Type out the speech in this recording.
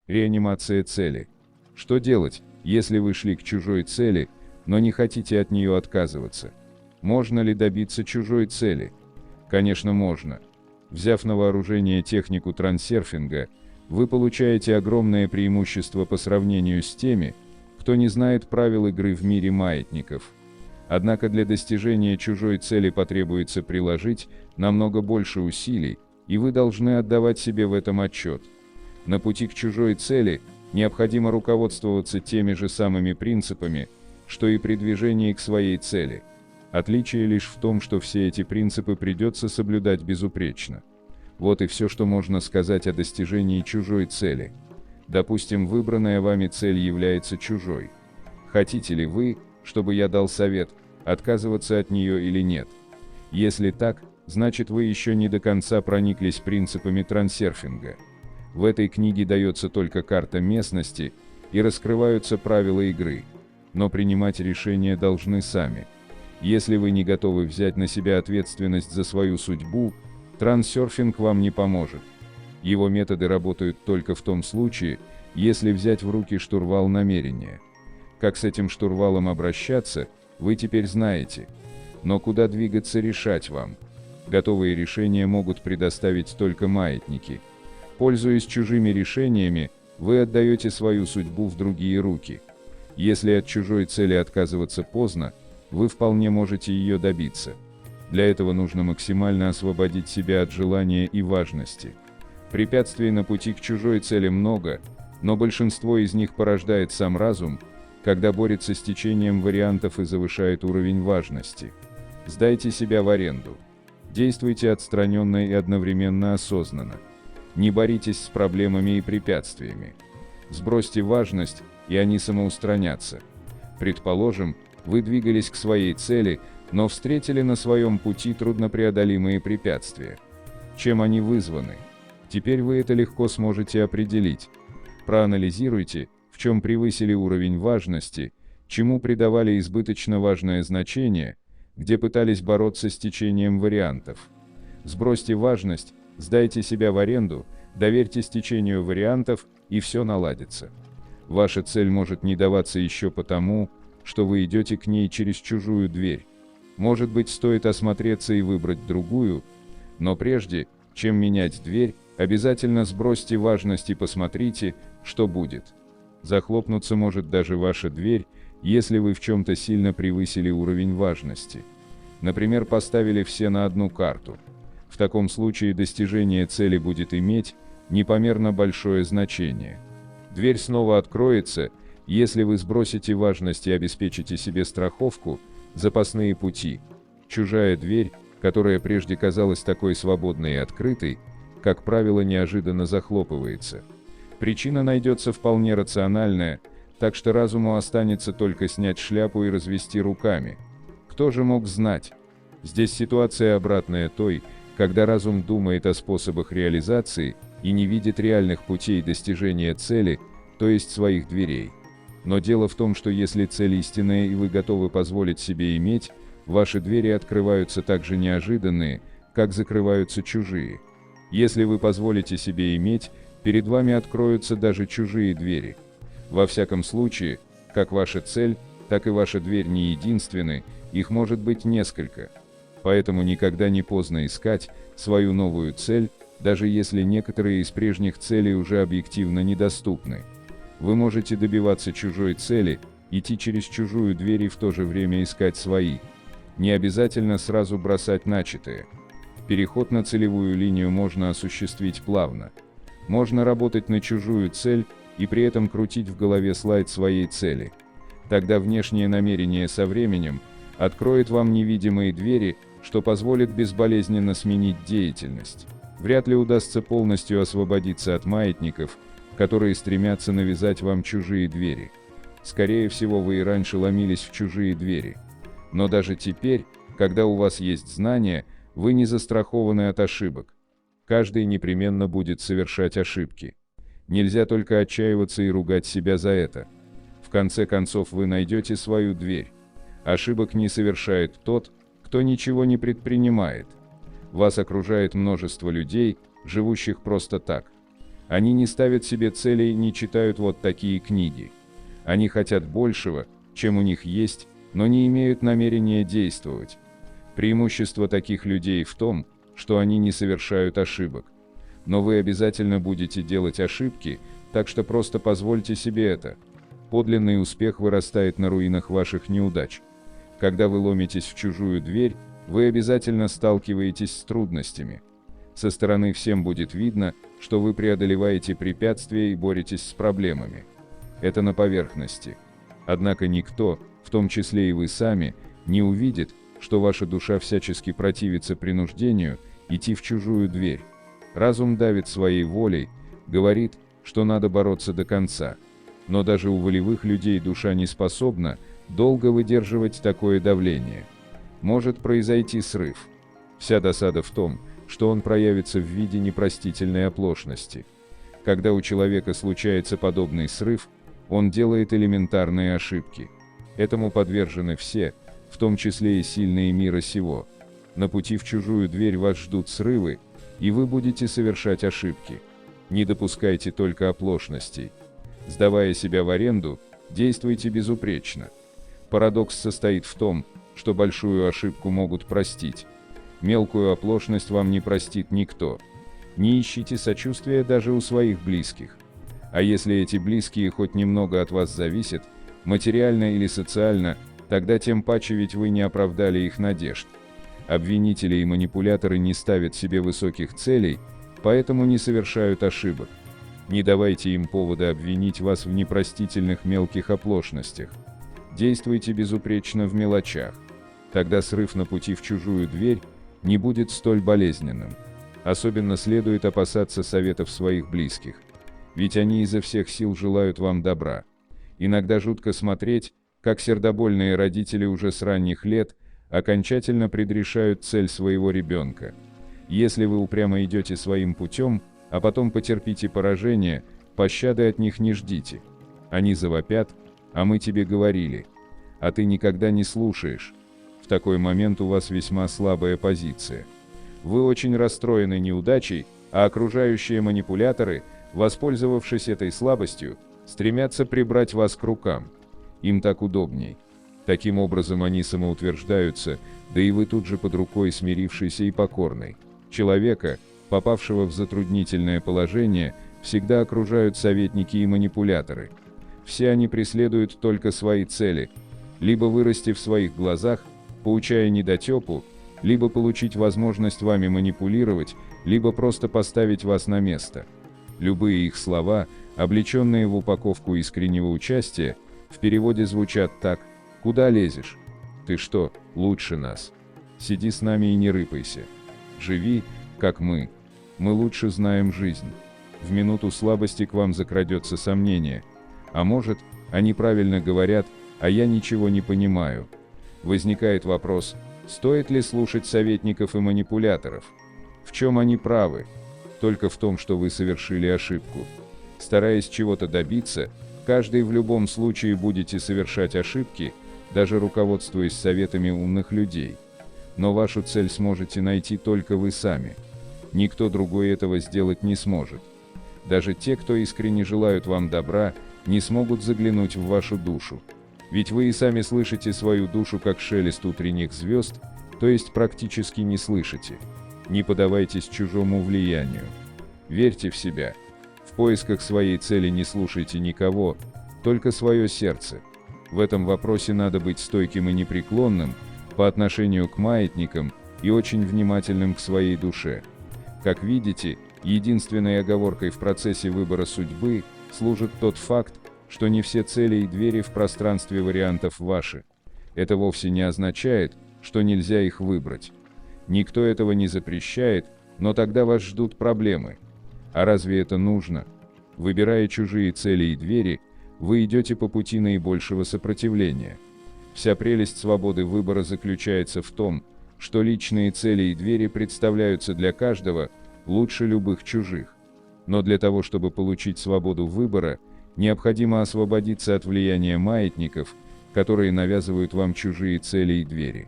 Реанимация цели. Что делать, если вы шли к чужой цели, но не хотите от нее отказываться? Можно ли добиться чужой цели? Конечно, можно. Взяв на вооружение технику трансерфинга, вы получаете огромное преимущество по сравнению с теми, кто не знает правил игры в мире маятников. Однако для достижения чужой цели потребуется приложить намного больше усилий, и вы должны отдавать себе в этом отчет. На пути к чужой цели необходимо руководствоваться теми же самыми принципами, что и при движении к своей цели. Отличие лишь в том, что все эти принципы придется соблюдать безупречно. Вот и все, что можно сказать о достижении чужой цели. Допустим, выбранная вами цель является чужой. Хотите ли вы, чтобы я дал совет, отказываться от нее или нет? Если так, значит вы еще не до конца прониклись принципами трансерфинга. В этой книге дается только карта местности и раскрываются правила игры. Но принимать решения должны сами. Если вы не готовы взять на себя ответственность за свою судьбу, трансерфинг вам не поможет. Его методы работают только в том случае, если взять в руки штурвал намерения. Как с этим штурвалом обращаться, вы теперь знаете. Но куда двигаться, решать вам. Готовые решения могут предоставить только маятники. Пользуясь чужими решениями, вы отдаете свою судьбу в другие руки. Если от чужой цели отказываться поздно, вы вполне можете ее добиться. Для этого нужно максимально освободить себя от желания и важности. Препятствий на пути к чужой цели много, но большинство из них порождает сам разум, когда борется с течением вариантов и завышает уровень важности. Сдайте себя в аренду. Действуйте отстраненно и одновременно осознанно. Не боритесь с проблемами и препятствиями. Сбросьте важность, и они самоустранятся. Предположим, вы двигались к своей цели, но встретили на своем пути труднопреодолимые препятствия. Чем они вызваны? Теперь вы это легко сможете определить. Проанализируйте, в чем превысили уровень важности, чему придавали избыточно важное значение, где пытались бороться с течением вариантов. Сбросьте важность, сдайте себя в аренду, доверьтесь течению вариантов, и все наладится. Ваша цель может не даваться еще потому, что вы идете к ней через чужую дверь. Может быть, стоит осмотреться и выбрать другую, но прежде, чем менять дверь, обязательно сбросьте важность и посмотрите, что будет. Захлопнуться может даже ваша дверь, если вы в чем-то сильно превысили уровень важности. Например, поставили все на одну карту. В таком случае достижение цели будет иметь непомерно большое значение. Дверь снова откроется, если вы сбросите важность и обеспечите себе страховку, запасные пути. Чужая дверь, которая прежде казалась такой свободной и открытой, как правило, неожиданно захлопывается. Причина найдется вполне рациональная, так что разуму останется только снять шляпу и развести руками. Кто же мог знать? Здесь ситуация обратная той, когда разум думает о способах реализации и не видит реальных путей достижения цели, то есть своих дверей. Но дело в том, что если цель истинная и вы готовы позволить себе иметь, ваши двери открываются так же неожиданные, как закрываются чужие. Если вы позволите себе иметь, перед вами откроются даже чужие двери. Во всяком случае, как ваша цель, так и ваша дверь не единственны, их может быть несколько. Поэтому никогда не поздно искать свою новую цель, даже если некоторые из прежних целей уже объективно недоступны. Вы можете добиваться чужой цели, идти через чужую дверь и в то же время искать свои. Не обязательно сразу бросать начатое. Переход на целевую линию можно осуществить плавно. Можно работать на чужую цель и при этом крутить в голове слайд своей цели. Тогда внешнее намерение со временем откроет вам невидимые двери, что позволит безболезненно сменить деятельность. Вряд ли удастся полностью освободиться от маятников, которые стремятся навязать вам чужие двери. Скорее всего, вы и раньше ломились в чужие двери. Но даже теперь, когда у вас есть знания, вы не застрахованы от ошибок. Каждый непременно будет совершать ошибки. Нельзя только отчаиваться и ругать себя за это. В конце концов, вы найдете свою дверь. Ошибок не совершает тот, кто ничего не предпринимает. Вас окружает множество людей, живущих просто так. Они не ставят себе целей, не читают вот такие книги. Они хотят большего, чем у них есть, но не имеют намерения действовать. Преимущество таких людей в том, что они не совершают ошибок. Но вы обязательно будете делать ошибки, так что просто позвольте себе это. Подлинный успех вырастает на руинах ваших неудач. Когда вы ломитесь в чужую дверь, вы обязательно сталкиваетесь с трудностями. Со стороны всем будет видно, что вы преодолеваете препятствия и боретесь с проблемами. Это на поверхности. Однако никто, в том числе и вы сами, не увидит, что ваша душа всячески противится принуждению идти в чужую дверь. Разум давит своей волей, говорит, что надо бороться до конца. Но даже у волевых людей душа не способна долго выдерживать такое давление. Может произойти срыв. Вся досада в том, что он проявится в виде непростительной оплошности. Когда у человека случается подобный срыв, он делает элементарные ошибки. Этому подвержены все, в том числе и сильные мира сего. На пути в чужую дверь вас ждут срывы, и вы будете совершать ошибки. Не допускайте только оплошностей. Сдавая себя в аренду, действуйте безупречно. Парадокс состоит в том, что большую ошибку могут простить. Мелкую оплошность вам не простит никто. Не ищите сочувствия даже у своих близких. А если эти близкие хоть немного от вас зависят, материально или социально, тогда тем паче, ведь вы не оправдали их надежд. Обвинители и манипуляторы не ставят себе высоких целей, поэтому не совершают ошибок. Не давайте им повода обвинить вас в непростительных мелких оплошностях. Действуйте безупречно в мелочах. Тогда срыв на пути в чужую дверь не будет столь болезненным. Особенно следует опасаться советов своих близких. Ведь они изо всех сил желают вам добра. Иногда жутко смотреть, как сердобольные родители уже с ранних лет окончательно предрешают цель своего ребенка. Если вы упрямо идете своим путем, а потом потерпите поражение, пощады от них не ждите. Они завопят: «А мы тебе говорили». А ты никогда не слушаешь. В такой момент у вас весьма слабая позиция. Вы очень расстроены неудачей, а окружающие манипуляторы, воспользовавшись этой слабостью, стремятся прибрать вас к рукам. Им так удобней. Таким образом они самоутверждаются, да и вы тут же под рукой смирившийся и покорный. Человека, попавшего в затруднительное положение, всегда окружают советники и манипуляторы. Все они преследуют только свои цели, либо вырасти в своих глазах, поучая недотепу, либо получить возможность вами манипулировать, либо просто поставить вас на место. Любые их слова, облеченные в упаковку искреннего участия, в переводе звучат так: «Куда лезешь? Ты что, лучше нас? Сиди с нами и не рыпайся. Живи, как мы. Мы лучше знаем жизнь». В минуту слабости к вам закрадется сомнение. А может, они правильно говорят, а я ничего не понимаю. Возникает вопрос: стоит ли слушать советников и манипуляторов? В чем они правы? Только в том, что вы совершили ошибку. Стараясь чего-то добиться, каждый в любом случае будете совершать ошибки, даже руководствуясь советами умных людей. Но вашу цель сможете найти только вы сами. Никто другой этого сделать не сможет. Даже те, кто искренне желают вам добра, не смогут заглянуть в вашу душу. Ведь вы и сами слышите свою душу как шелест утренних звезд, то есть практически не слышите. Не поддавайтесь чужому влиянию. Верьте в себя. В поисках своей цели не слушайте никого, только свое сердце. В этом вопросе надо быть стойким и непреклонным по отношению к маятникам и очень внимательным к своей душе. Как видите, единственной оговоркой в процессе выбора судьбы служит тот факт, что не все цели и двери в пространстве вариантов ваши. Это вовсе не означает, что нельзя их выбрать. Никто этого не запрещает, но тогда вас ждут проблемы. А разве это нужно? Выбирая чужие цели и двери, вы идете по пути наибольшего сопротивления. Вся прелесть свободы выбора заключается в том, что личные цели и двери представляются для каждого лучше любых чужих. Но для того, чтобы получить свободу выбора, необходимо освободиться от влияния маятников, которые навязывают вам чужие цели и двери.